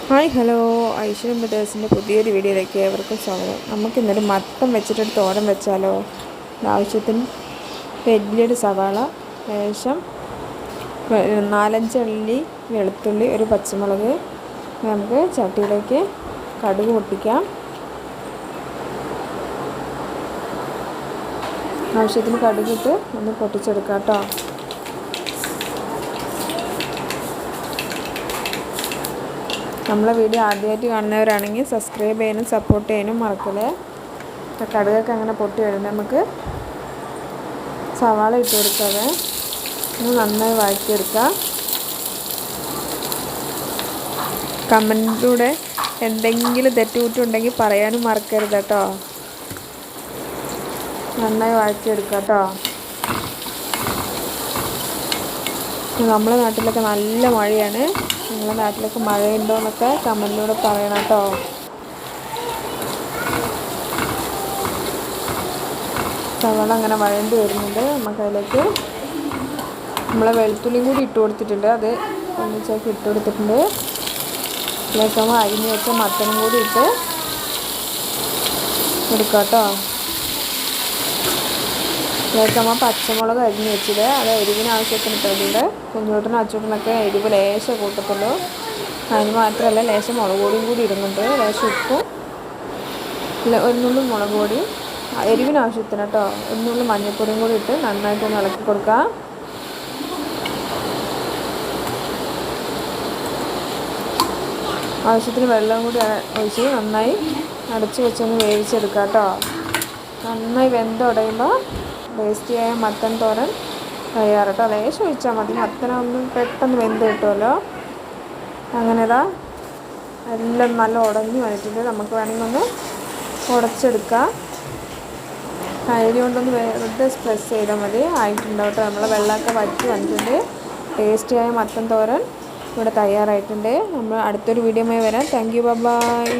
Hi hello, ഐശ്വര്യം ബ്രദേഴ്സിൻ്റെ പുതിയൊരു വീഡിയോയിലേക്ക് ഏവർക്കും സ്വാഗതം. നമുക്കിന്നൊരു മത്തം വെച്ചിട്ടൊരു തോരൻ വെച്ചാലോ. ആവശ്യത്തിന് വലിയൊരു സവാള, ശേഷം 4-5 അല്ലി വെളുത്തുള്ളി, ഒരു പച്ചമുളക്. നമുക്ക് ചട്ടിയിലേക്ക് കടുക് പൊട്ടിക്കാം. ആവശ്യത്തിന് കടുകിട്ട് ഒന്ന് പൊട്ടിച്ചെടുക്കാം കേട്ടോ. നമ്മളെ വീഡിയോ ആദ്യമായിട്ട് കാണുന്നവരാണെങ്കിൽ സബ്സ്ക്രൈബ് ചെയ്യാനും സപ്പോർട്ട് ചെയ്യാനും മറക്കല്ലേ. കടുകൊക്കെ അങ്ങനെ പൊട്ടി വരുന്നത് നമുക്ക് സവാള ഇട്ട് കൊടുക്കാതെ നന്നായി വഴറ്റിയെടുക്കാം. കമൻറ്റിലൂടെ എന്തെങ്കിലും തെറ്റുകുറ്റുണ്ടെങ്കിൽ പറയാനും മറക്കരുത് കേട്ടോ. നന്നായി വഴറ്റിയെടുക്കാം കേട്ടോ. നമ്മളെ നാട്ടിലൊക്കെ നല്ല മഴയാണ്. നിങ്ങളുടെ നാട്ടിലൊക്കെ മഴയുണ്ടോ എന്നൊക്കെ കമൻറ്റിലൂടെ പറയണം കേട്ടോ. സവാള അങ്ങനെ വഴണ്ടി വരുന്നുണ്ട്. നമുക്കതിലേക്ക് നമ്മളെ വെളുത്തുള്ളിയും കൂടി ഇട്ട് കൊടുത്തിട്ടുണ്ട്. അത് ഒന്നിച്ചേക്ക് ഇട്ട് കൊടുത്തിട്ടുണ്ട്. അതിലേക്ക് നമ്മൾ അരിഞ്ഞ് വെച്ച മത്തനും കൂടി ഇട്ട് കൊടുക്കാം കേട്ടോ. ഇതിലേക്ക് നമ്മൾ പച്ചമുളക് അരിഞ്ഞ് വെച്ചത് അത് എരിവിന് ആവശ്യത്തിന് ഇട്ടിട്ടുണ്ട്. കുഞ്ഞോട്ടിനും അച്ചൂട്ടിനൊക്കെ എരിവ് ലേശം കൂട്ടത്തുള്ളൂ. അതിന് മാത്രമല്ല ലേശം മുളക് പൊടിയും കൂടി ഇടുന്നുണ്ട്. ലേശം ഉപ്പും, ഒന്നുള്ളും മുളക് പൊടി എരിവിന് ആവശ്യത്തിന് കേട്ടോ. ഒന്നുള്ളും മഞ്ഞൾപ്പൊടിയും കൂടി ഇട്ട് നന്നായിട്ടൊന്ന് ഇളക്കി കൊടുക്കാം. ആവശ്യത്തിന് വെള്ളം കൂടി ഒഴിച്ച് നന്നായി അടച്ച് വെച്ചൊന്ന് വേവിച്ചെടുക്കാം കേട്ടോ. നന്നായി വെന്തുടയുമ്പോൾ ടേസ്റ്റിയായ മത്തൻ തോരൻ തയ്യാറ് കേട്ടോ. ലേശം ഒഴിച്ചാൽ മതി, മത്തനൊന്നും പെട്ടെന്ന് വെന്ത് കിട്ടുമല്ലോ. അങ്ങനെ എല്ലാം നല്ല ഉടഞ്ഞ് വന്നിട്ടുണ്ട്. നമുക്ക് വേണമെങ്കിൽ ഒന്ന് ഉടച്ചെടുക്കാം. കൈലി കൊണ്ടൊന്ന് വെറുതെ പ്രസ് ചെയ്താൽ മതി. ആയിട്ടുണ്ടാവും കേട്ടോ. നമ്മളെ വെള്ളമൊക്കെ വറ്റി വന്നിട്ടുണ്ട്. ടേസ്റ്റിയായ മത്തൻ തോരൻ ഇവിടെ തയ്യാറായിട്ടുണ്ട്. നമ്മൾ അടുത്തൊരു വീഡിയോയുമായി വരാം. Thank you, by.